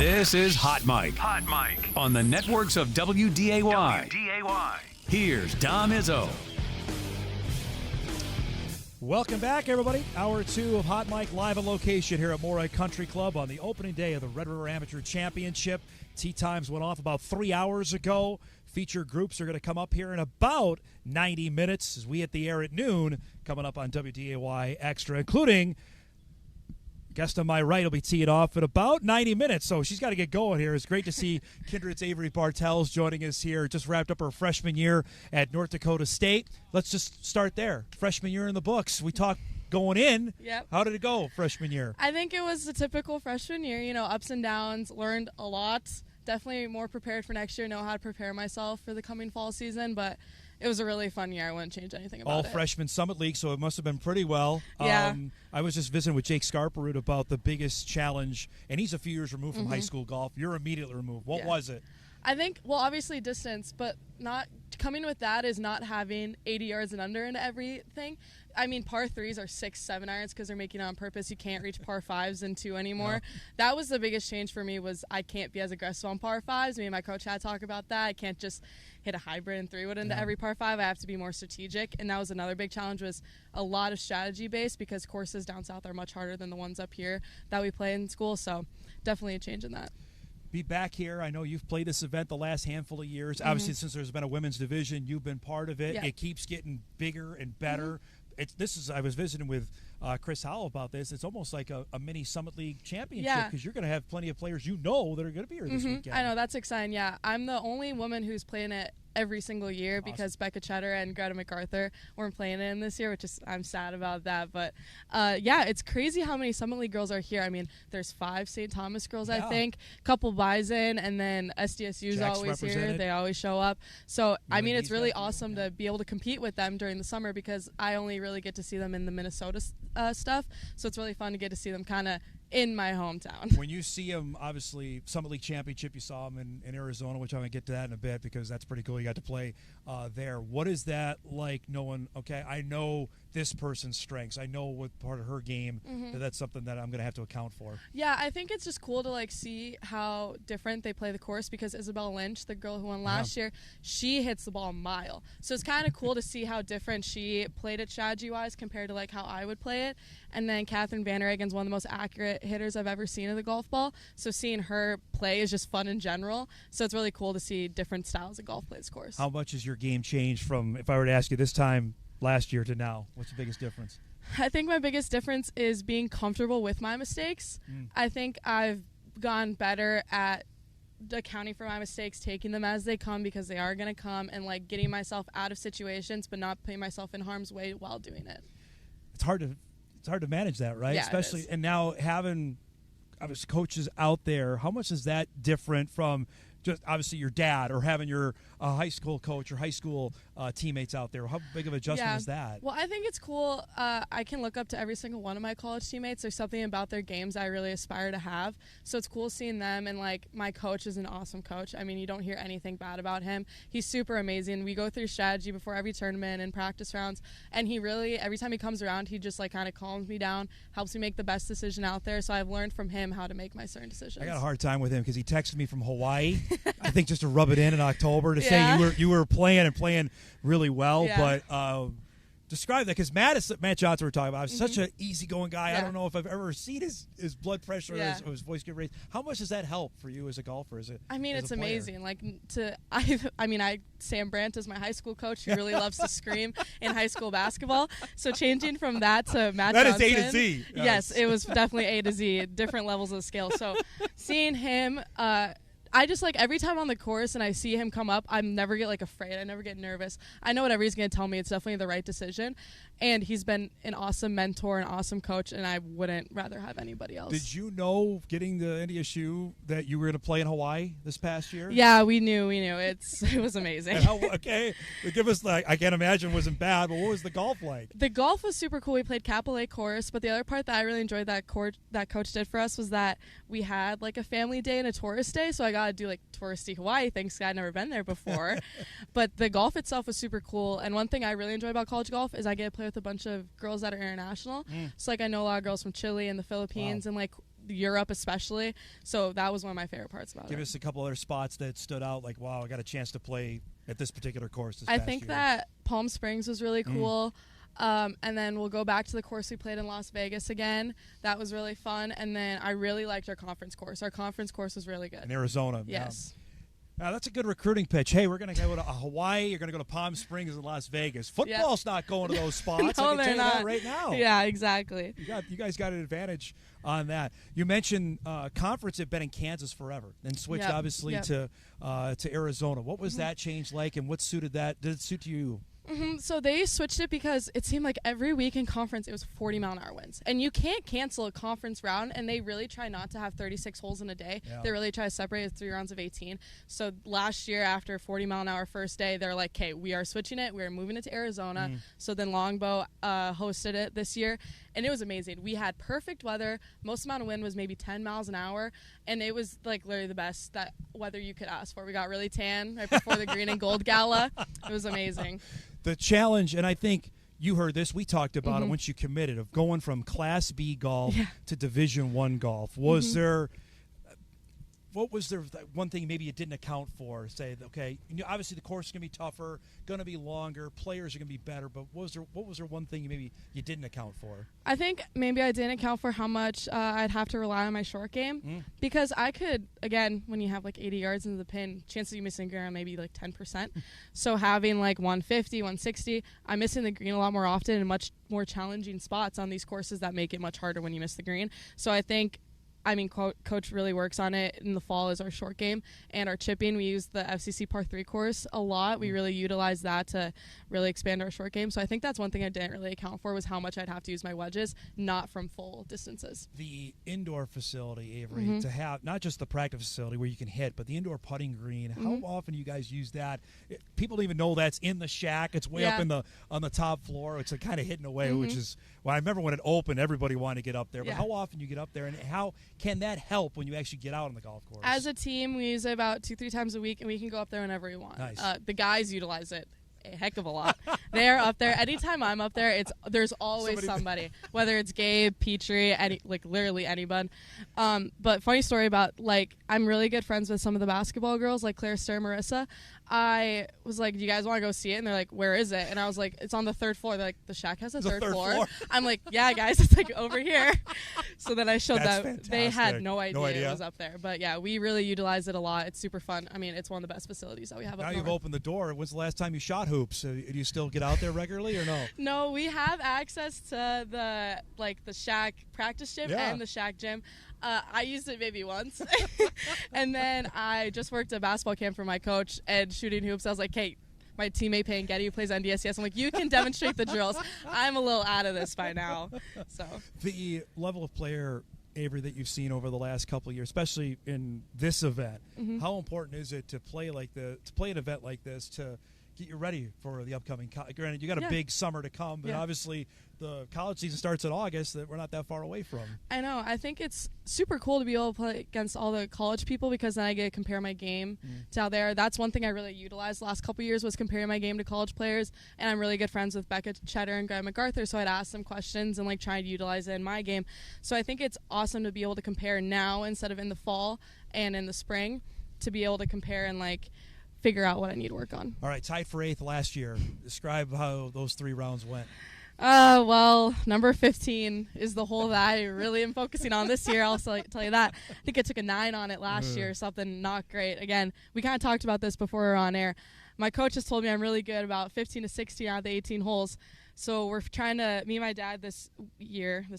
This is Hot Mic. Hot Mic. On the networks of WDAY. WDAY. Here's Dom Izzo. Welcome back, everybody. Hour 2 of Hot Mic live on location here at Moray Country Club on the opening day of the Red River Amateur Championship. Tee times went off about 3 hours ago. Feature groups are going to come up here in about 90 minutes as we hit the air at noon, coming up on WDAY Extra, including guest on my right will be teeing off in about 90 minutes, so she's got to get going here. It's great to see Kindred's Avery Bartels joining us here. Just wrapped up her freshman year at North Dakota State. Let's just start there. Freshman year in the books. We talked going in. Yep. How did it go freshman year? I think it was a typical freshman year, ups and downs, learned a lot. Definitely more prepared for next year, know how to prepare myself for the coming fall season, but it was a really fun year. I wouldn't change anything about it. All freshman Summit League, so it must have been pretty well. Yeah. I was just visiting with Jake Scarperud about the biggest challenge, and he's a few years removed from high school golf. You're immediately removed. What was it? I think, well, obviously distance, but not coming with that is not having 80 yards and under in everything. I mean, par 3s are 6-7 irons because they're making it on purpose. You can't reach par 5s in 2 anymore. No. That was the biggest change for me, was I can't be as aggressive on par 5s. Me and my coach had to talk about that. I can't just hit a hybrid and 3-wood into every par 5. I have to be more strategic, and that was another big challenge, was a lot of strategy based, because courses down south are much harder than the ones up here that we play in school. So definitely a change in that. Be back here. I know you've played this event the last handful of years. Obviously, since there's been a women's division, you've been part of it. Yep. It keeps getting bigger and better. I was visiting with Chris Howell about this. It's almost like a mini Summit League championship, because you're going to have plenty of players that are going to be here this weekend. I know, that's exciting. Yeah, I'm the only woman who's playing it every single year, because Becca Cheddar and Greta MacArthur weren't playing it in this year, which is, I'm sad about that. But yeah, it's crazy how many Summit League girls are here. I mean, there's 5 St. Thomas girls, I think, a couple Bison, and then SDSU's Jack's always here. They always show up. So I mean, it's really awesome to be able to compete with them during the summer, because I only really get to see them in the Minnesota stuff. So it's really fun to get to see them kind of in my hometown. When you see them, obviously, Summit League Championship, you saw them in Arizona, which I'm going to get to that in a bit, because that's pretty cool. You got to play there. What is that like, knowing, okay, I know this person's strengths. I know what part of her game, that's something that I'm going to have to account for. Yeah, I think it's just cool to, see how different they play the course, because Isabel Lynch, the girl who won last year, she hits the ball a mile. So it's kind of cool to see how different she played it strategy-wise compared to, how I would play it. And then Catherine Vanderhagen's one of the most accurate hitters I've ever seen of the golf ball. So seeing her play is just fun in general. So it's really cool to see different styles of golf play this course. How much has your game changed from, if I were to ask you this time last year to now? What's the biggest difference? I think my biggest difference is being comfortable with my mistakes. I think I've gone better at accounting for my mistakes, taking them as they come, because they are going to come, and getting myself out of situations but not putting myself in harm's way while doing it. It's hard to manage that, right? Yeah, especially, and now having coaches out there, how much is that different from just obviously your dad, or having your high school coach or high school teammates out there? How big of an adjustment is that? Well, I think it's cool. I can look up to every single one of my college teammates. There's something about their games I really aspire to have. So it's cool seeing them. And my coach is an awesome coach. I mean, you don't hear anything bad about him. He's super amazing. We go through strategy before every tournament and practice rounds. And he really, every time he comes around, he just kind of calms me down, helps me make the best decision out there. So I've learned from him how to make my certain decisions. I got a hard time with him because he texted me from Hawaii. I think just to rub it in October to say you were playing really well, but describe that, because Matt Johnson we're talking about is such an easygoing guy. I don't know if I've ever seen his blood pressure or his voice get raised. How much does that help for you as a golfer? I mean, it's amazing. Sam Brandt is my high school coach, who really loves to scream in high school basketball. So changing from that to Matt Johnson. That is A to Z. Yes, it was definitely A to Z, different levels of the scale. So seeing him, I just every time on the course and I see him come up, I never get afraid. I never get nervous. I know whatever he's going to tell me, it's definitely the right decision. And he's been an awesome mentor, an awesome coach, and I wouldn't rather have anybody else. Did you know, getting the NDSU, that you were going to play in Hawaii this past year? Yeah, we knew. It was amazing. Okay, give us I can't imagine it wasn't bad, but what was the golf like? The golf was super cool. We played Capillet course, but the other part that I really enjoyed that coach did for us was that we had a family day and a tourist day, so I got to do touristy Hawaii things, 'cause I'd never been there before. But the golf itself was super cool, and one thing I really enjoy about college golf is I get to play with a bunch of girls that are international. So I know a lot of girls from Chile and the Philippines, and Europe especially. So that was one of my favorite parts about it. Give us a couple other spots that stood out, like, wow, I got a chance to play at this particular course this I past think year. that Palm Springs was really cool. And then we'll go back to the course we played in Las Vegas again. That was really fun. And then I really liked our conference course. Our conference course was really good. In Arizona. Yes. Now, that's a good recruiting pitch. Hey, we're going to go to Hawaii. You're going to go to Palm Springs and Las Vegas. Football's not going to those spots. No, I can they're tell you not. that right now. Yeah, exactly. You guys got an advantage on that. You mentioned conference had been in Kansas forever, then switched obviously to Arizona. What was that change like, and what suited that? Did it suit you? So they switched it because it seemed like every week in conference it was 40-mile-an-hour winds. And you can't cancel a conference round, and they really try not to have 36 holes in a day. Yeah. They really try to separate it 3 rounds of 18. So last year, after 40-mile-an-hour first day, they're like, okay, we are switching it. We are moving it to Arizona. So then Longbow hosted it this year, and it was amazing. We had perfect weather. Most amount of wind was maybe 10 miles an hour, and it was like literally the best that weather you could ask for. We got really tan right before the green and gold gala. It was amazing. The challenge, and I think you heard this, we talked about it once you committed, of going from Class B golf to Division I golf. Was there, what was there one thing maybe you didn't account for? Say, okay, obviously the course is going to be tougher, going to be longer, players are going to be better, but what was there one thing maybe you didn't account for? I think maybe I didn't account for how much I'd have to rely on my short game because I could, again, when you have like 80 yards into the pin, chances of you missing green are maybe like 10%. So having like 150, 160, I'm missing the green a lot more often in much more challenging spots on these courses that make it much harder when you miss the green. So I think, Coach really works on it in the fall as our short game and our chipping. We use the FCC Par 3 course a lot. We really utilize that to really expand our short game. So I think that's one thing I didn't really account for was how much I'd have to use my wedges, not from full distances. The indoor facility, Avery, to have not just the practice facility where you can hit, but the indoor putting green. How often do you guys use that? People don't even know that's in the shack. It's way up on the top floor. It's kind of hidden away, which is, well, I remember when it opened, everybody wanted to get up there. But how often you get up there, and how can that help when you actually get out on the golf course? As a team, we use it about 2-3 times a week, and we can go up there whenever we want. Nice. The guys utilize it a heck of a lot. They're up there. Anytime I'm up there, there's always somebody. Whether it's Gabe, Petrie, literally anyone. But funny story about, I'm really good friends with some of the basketball girls, like Claire Stir, Marissa. I was like, do you guys want to go see it? And they're like, where is it? And I was like, it's on the 3rd floor. They're like, the shack has a third floor? I'm like, yeah, guys, it's like over here. So then I showed that. Fantastic. They had no idea it was up there. But yeah, we really utilize it a lot. It's super fun. It's one of the best facilities that we have up Now north. you've opened the door. When's the last time you shot hoops? Do you still get out there regularly or no? No, we have access to the shack practice gym and the shack gym. I used it maybe once. And then I just worked a basketball camp for my coach and shooting hoops. I was like, hey, my teammate Payne Getty, who plays NDSCS, I'm like, you can demonstrate the drills. I'm a little out of this by now. So the level of player, Avery, that you've seen over the last couple of years, especially in this event, how important is it to play an event like this to get you ready for the upcoming granted, you got a big summer to come, but obviously the college season starts in August that we're not that far away from. I know. I think it's super cool to be able to play against all the college people because then I get to compare my game to out there. That's one thing I really utilized the last couple of years was comparing my game to college players, and I'm really good friends with Becca Cheddar and Graham MacArthur, so I'd ask them questions and try to utilize it in my game. So I think it's awesome to be able to compare now instead of in the fall and in the spring, to be able to compare and figure out what I need to work on. All right, tied for 8th last year. Describe how those 3 rounds went. Well, number 15 is the hole that I really am focusing on this year. I'll tell you that. I think I took a 9 on it last year, something not great. Again, we kind of talked about this before we were on air. My coach has told me I'm really good about 15 to 16 out of the 18 holes. So we're trying to, me and my dad this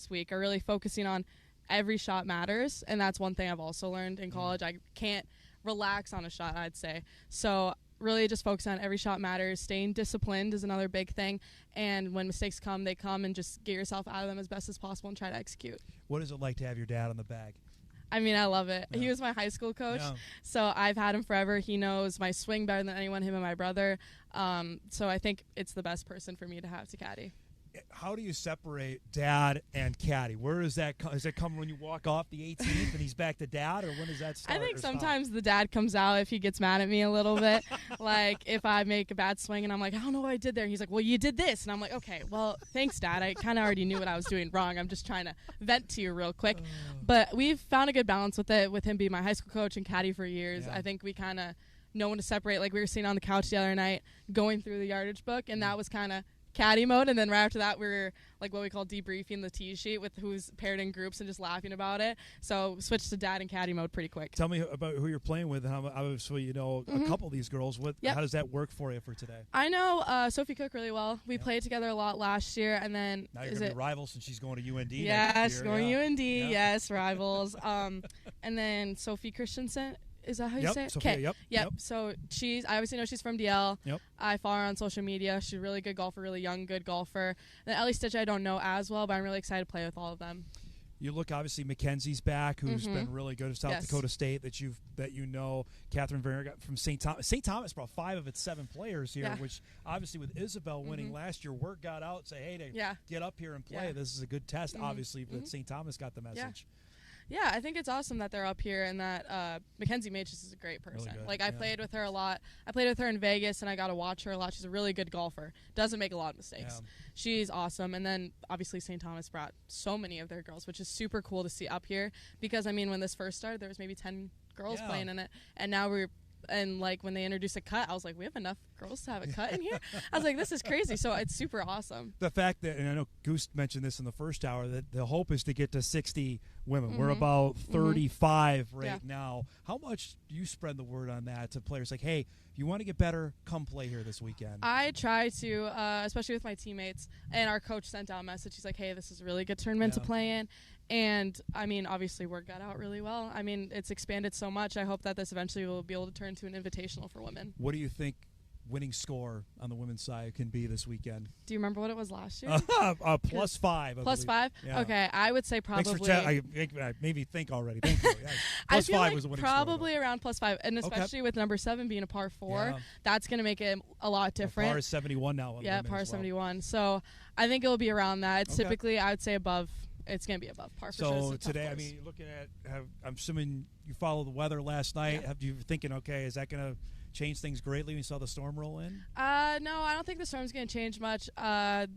week, are really focusing on every shot matters. And that's one thing I've also learned in college. I can't relax on a shot, I'd say. So really just focus on every shot matters. Staying disciplined is another big thing. And when mistakes come, they come, and just get yourself out of them as best as possible and try to execute. What is it like to have your dad on the bag? I love it. Yeah. He was my high school coach, so I've had him forever. He knows my swing better than anyone, him and my brother. So I think it's the best person for me to have to caddy. how do you separate dad and caddy? Where is that? Does it come when you walk off the 18th and he's back to dad, or when does that start? I think or stop? sometimes the dad comes out if he gets mad at me a little bit. Like if I make a bad swing and I'm like, I don't know what I did there. He's like, well, you did this. And I'm like, okay, well, thanks, Dad. I kind of already knew what I was doing wrong. I'm just trying to vent to you real quick. But we've found a good balance with it, with him being my high school coach and caddy for years. Yeah. I think we kind of know when to separate. Like we were sitting on the couch the other night going through the yardage book, and that was kind of caddy mode, and then right after that we were like what we call debriefing the tee sheet with who's paired in groups and just laughing about it. So switched to dad and caddy mode pretty quick. Tell me about who you're playing with, and how obviously you know a couple of these girls. How does that work for you for today? I know Sophie Cook really well. We played together a lot last year, and then Now you're going to be rivals since she's going to UND. Yeah, she's going to UND. Yeah. Yes, rivals. And then Sophie Christensen. Is that how you say it? Sophia, yep. So I obviously know she's from DL. Yep. I follow her on social media. She's a really good golfer, really young, good golfer. And then Ellie Stitch I don't know as well, but I'm really excited to play with all of them. You look, obviously Mackenzie's back, who's been really good at South Dakota State that you know. Catherine Verner got from St. Thomas. St. Thomas brought 5 of its 7 players here, which obviously with Isabel winning last year, word got out, say, hey, to get up here and play. Yeah. This is a good test, obviously, but St. Thomas got the message. Yeah, I think it's awesome that they're up here and that Mackenzie Maches is a great person. Really like, I played with her a lot. I played with her in Vegas, and I got to watch her a lot. She's a really good golfer. Doesn't make a lot of mistakes. Yeah. She's awesome. And then, obviously, St. Thomas brought so many of their girls, which is super cool to see up here. Because, I mean, when this first started, there was maybe 10 girls playing in it. And now like when they introduced a cut, I was like, we have enough girls to have a cut in here? I was like, this is crazy. So it's super awesome. The fact that, and I know Goose mentioned this in the first hour, that the hope is to get to 60 women. We're about 35 right now. How much do you spread the word on that to players? Like, hey, if you want to get better, come play here this weekend. I try to, especially with my teammates. And our coach sent out a message. He's like, hey, this is a really good tournament to play in. And, I mean, obviously word got out really well. I mean, it's expanded so much. I hope that this eventually will be able to turn to an invitational for women. What do you think winning score on the women's side can be this weekend? Do you remember what it was last year? Plus 5. Plus 5? Yeah. Okay, I would say probably. Thanks for I made me think already. Thank you. Yeah. Plus 5 like was a winning probably score, around plus 5, and especially with number 7 being a par 4, that's going to make it a lot different. Par is 71 now. Yeah, par 71. So I think it'll be around that. Typically, I would say above. It's going to be above par for sure. So today, I mean, looking at, I'm assuming you followed the weather last night. Have you thinking, okay, is that going to change things greatly when you saw the storm roll in? No, I don't think the storm's going to change much.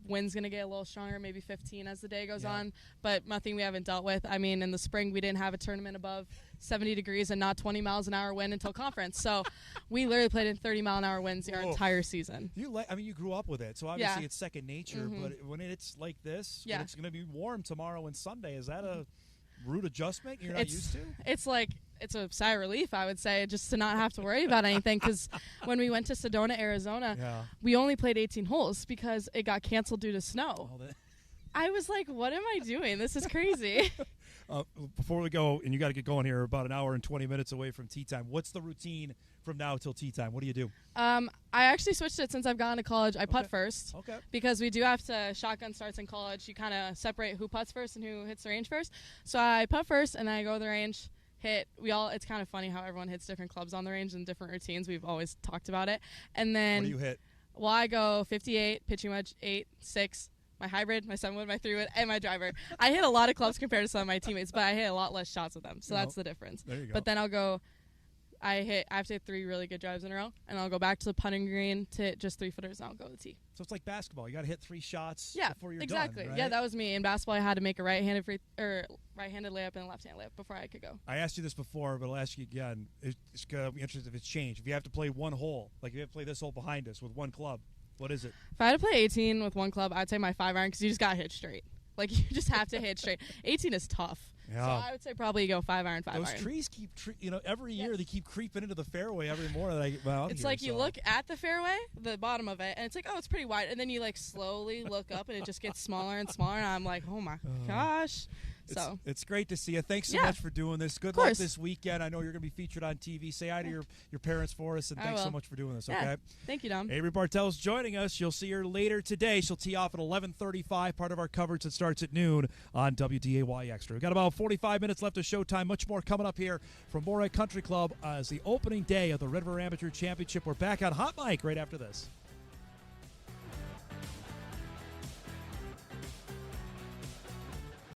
Wind's going to get a little stronger, maybe 15 as the day goes on, but nothing we haven't dealt with. I mean, in the spring, we didn't have a tournament above 70 degrees and not 20 miles an hour wind until conference. So we literally played in 30-mile-an-hour winds our entire season. You grew up with it, so obviously it's second nature, but when it's like this, when it's going to be warm tomorrow and Sunday, is that a rude adjustment you're not used to? It's like, it's a sigh of relief, I would say, just to not have to worry about anything. Because when we went to Sedona, Arizona, we only played 18 holes because it got canceled due to snow. I was like, what am I doing? This is crazy. Before we go, and you got to get going here, about an hour and 20 minutes away from tee time. What's the routine from now till tee time? What do you do? I actually switched it since I've gone to college. I putt first. Okay. Because we do have to shotgun starts in college. You kind of separate who putts first and who hits the range first. So I putt first, and then I go to the range. It's kind of funny how everyone hits different clubs on the range and different routines. We've always talked about it. And then what do you hit? Well, I go 58, pitching wedge 8, 6, my hybrid, my 7-wood, my 3-wood, and my driver. I hit a lot of clubs compared to some of my teammates, but I hit a lot less shots with them. So that's the difference. There you go. But then I have to hit 3 really good drives in a row, and I'll go back to the putting green to hit just 3-footers, and I'll go to the tee. So it's like basketball. You got to hit 3 shots before you're exactly. done, right? Yeah, that was me. In basketball, I had to make a right-handed layup and a left-handed layup before I could go. I asked you this before, but I'll ask you again. It's going to be interesting if it's changed. If you have to play one hole, like if you have to play this hole behind us with one club, what is it? If I had to play 18 with one club, I'd say my 5-iron because you just got to hit straight. Like, you just have to hit straight. 18 is tough. Yeah. So I would say probably go 5-iron, 5-iron. Those trees keep, every year they keep creeping into the fairway every morning. It's like you look at the fairway, the bottom of it, and it's like, oh, it's pretty wide. And then you, like, slowly look up, and it just gets smaller and smaller. And I'm like, oh, my gosh. So it's great to see you. Thanks so much for doing this. Good luck this weekend. I know you're going to be featured on TV. Say hi to your parents for us, and thanks so much for doing this, okay? Thank you, Dom. Avery Bartels joining us. You'll see her later today. She'll tee off at 11:35, part of our coverage that starts at noon on WDAY Extra. We've got about 45 minutes left of showtime. Much more coming up here from Moray Country Club as the opening day of the Red River Amateur Championship. We're back on Hot Mic right after this.